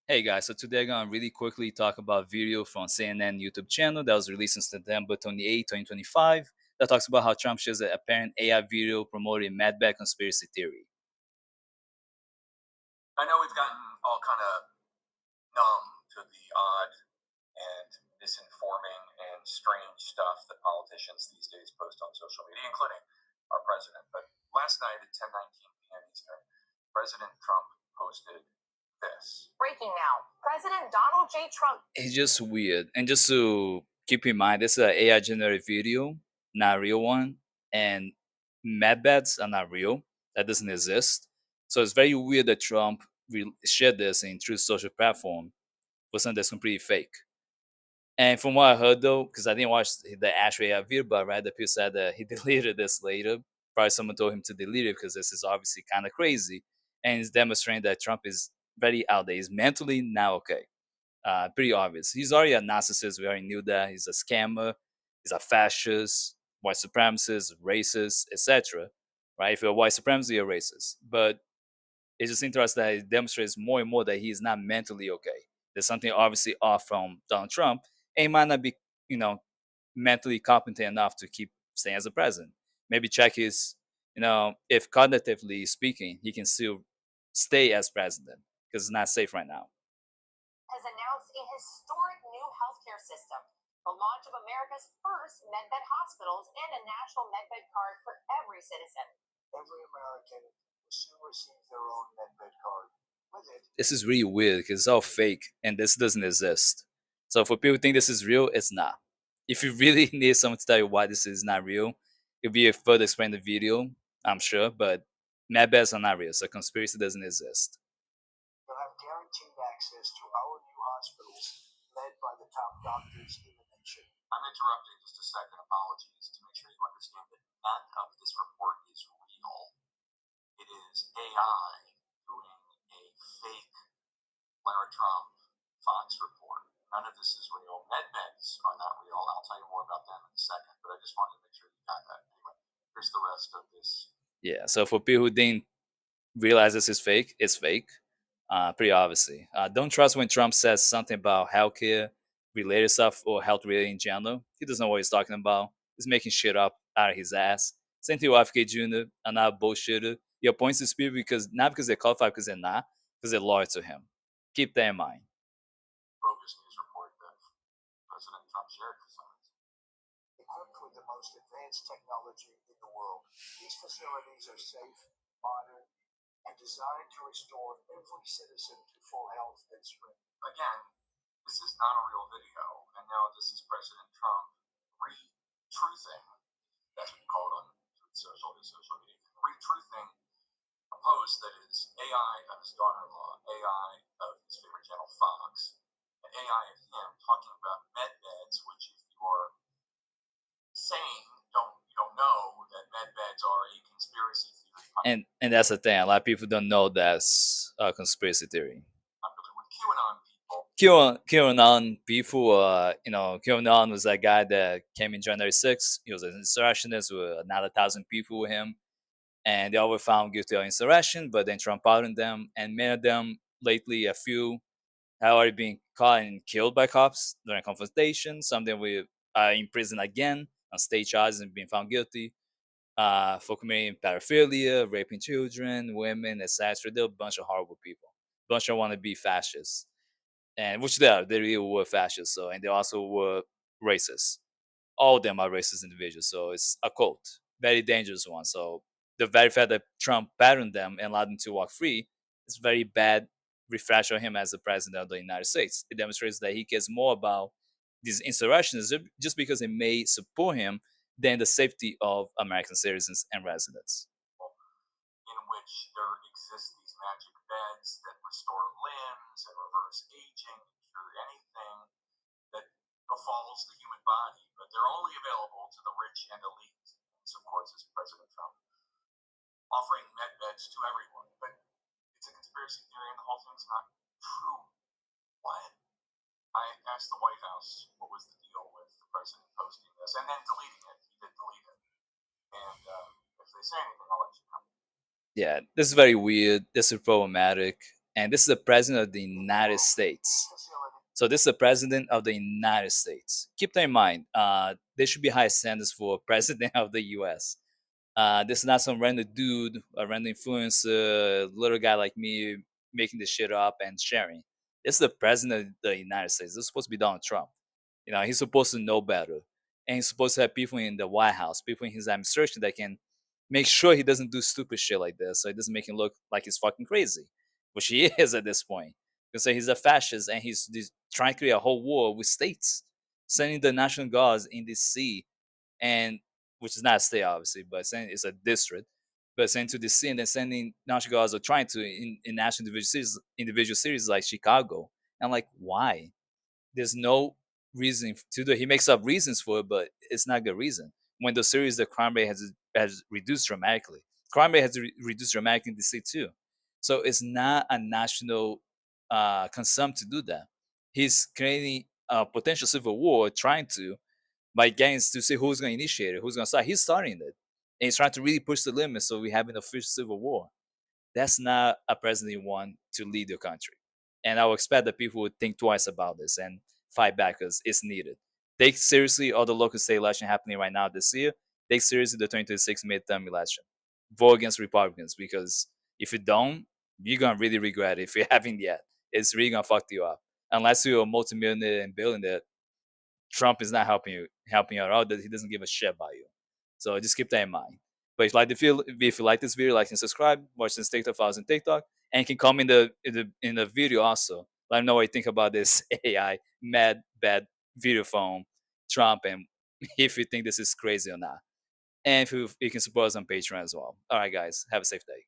Hey guys, so today I'm gonna really quickly talk about video from CNN YouTube channel that was released in September 28, 2025 that talks about how Trump shares an apparent AI video promoting Medbed conspiracy theory. I know we've gotten all kind of numb to the odd and misinforming and strange stuff that politicians these days post on social media, including our president. But last night at 10:19 p.m. Eastern, President Trump posted this. Breaking now. President Donald J. Trump. It's just weird. And just to keep in mind, this is an AI generated video, not a real one. And Medbeds are not real. That doesn't exist. So it's very weird that Trump shared this in Truth Social platform for something that's completely fake. And from what I heard though, because I didn't watch the actual AI video, but I read that people said that he deleted this later. Probably someone told him to delete it because this is obviously kind of crazy. And it's demonstrating that Trump is very out there. He's mentally not okay. Pretty obvious. He's already a narcissist. We already knew that. He's a scammer. He's a fascist, white supremacist, racist, etc. Right? If you're a white supremacist, you're racist. But it's just interesting that it demonstrates more and more that he's not mentally okay. There's something obviously off from Donald Trump, and he might not be, you know, mentally competent enough to keep staying as a president. Maybe check his, if cognitively speaking, he can still stay as president because it's not safe right now. Has announced a historic new healthcare system, the launch of America's first medbed hospitals and a national medbed card for every citizen. Every American will soon receive their own medbed card. With it, This is really weird because it's all fake and this doesn't exist. So for people who think this is real, it's not. If you really need someone to tell you why this is not real, it'll be a further explain the video, I'm sure, but medbeds are not real, so conspiracy doesn't exist. you'll have guaranteed access to our new hospitals led by the top doctors in the nation. I'm interrupting just a second. Apologies to make sure you understand that none of this report is real. It is AI doing a fake Lara Trump Fox report. None of this is real. Medbeds are not real. I'll tell you more about them in a second, but I just wanted to make sure you got that. Anyway, here's the rest of this. Yeah, so for people who didn't realize this is fake, it's fake. Pretty obviously. Don't trust when Trump says something about healthcare related stuff or health related in general. He doesn't know what he's talking about. He's making shit up out of his ass. Same thing with FK Jr., another bullshitter. He appoints these people because not because they're qualified, because they're not, because they're loyal to him. Keep that in mind. Bogus news report that President Trump shared for some reason. Equipped with the most advanced technology in the world, these facilities are safe, modern, and designed to restore every citizen to full health and strength. Again, this is not a real video, and now this is President Trump re-truthing. That's what you call it on social media. Re-truthing a post that is AI of his daughter-in-law, AI of his favorite channel Fox, and AI of him talking about med beds, which if you are sane, you don't know that med beds are a conspiracy theory And that's the thing. A lot of people don't know that's a conspiracy theory. popular with QAnon people. QAnon people, QAnon was that guy that came in January 6th. He was an insurrectionist with another 1,000 people with him. And they all were found guilty of insurrection, but then Trump pardoned them. And many of them, lately, a few have already been caught and killed by cops during confrontation. Some of them were in prison again on state charges and being found guilty for committing pedophilia, raping children, women, etc. They're a bunch of horrible people. Bunch of wannabe fascists, and which they are. They really were fascists. So, and they also were racist. All of them are racist individuals. So it's a cult, very dangerous one. So the very fact that Trump pardoned them and allowed them to walk free is very bad reflection on him as the president of the United States. It demonstrates that he cares more about these insurrections just because they may support him than the safety of American citizens and residents. In which there exist these magic beds that restore limbs and reverse aging and cure anything that befalls the human body, but they're only available to the rich and elite. This, of course, is President Trump offering med beds to everyone. But it's a conspiracy theory, and the whole thing's not true. What? I asked the White House what was the deal with the president posting this and then deleting it. He did delete it. And if they say anything, I'll let you know. Yeah, this is very weird. This is problematic. And this is the president of the United States. So this is the president of the United States. Keep that in mind. There should be high standards for president of the U.S. This is not some random dude, a random influencer, little guy like me making this shit up and sharing. This is the president of the United States. This is supposed to be Donald Trump. He's supposed to know better. And he's supposed to have people in the White House, people in his administration that can make sure he doesn't do stupid shit like this. So it doesn't make him look like he's fucking crazy, which he is at this point. You can say he's a fascist and he's trying to create a whole war with states, sending the National Guards in DC, and which is not a state obviously, but saying it's a district, but sending to DC and then sending National Guards or trying to in national individual cities like Chicago. And I'm like, why? There's no reason to do it. He makes up reasons for it, but it's not a good reason. When the series, the crime rate has reduced dramatically. Crime rate has reduced dramatically in DC too. So it's not a national concern to do that. He's creating a potential civil war, trying to by getting to see who's going to initiate it, who's going to start. He's starting it, and he's trying to really push the limits so we have an official civil war. That's not a president you want to lead your country. And I would expect that people would think twice about this and fight back because it's needed. Take seriously all the local state election happening right now this year. Take seriously the 2026 midterm election. Vote against Republicans because if you don't, you're gonna really regret it if you haven't yet. It's really gonna fuck you up. Unless you're a multimillionaire and billionaire, Trump is not helping you out. That he doesn't give a shit about you. So just keep that in mind. But if you like this video, like and subscribe. Watch this TikTok files on TikTok, and you can comment in the video also. Let me know what you think about this AI mad bad video phone Trump, and if you think this is crazy or not. And if you can support us on Patreon as well. All right, guys, have a safe day.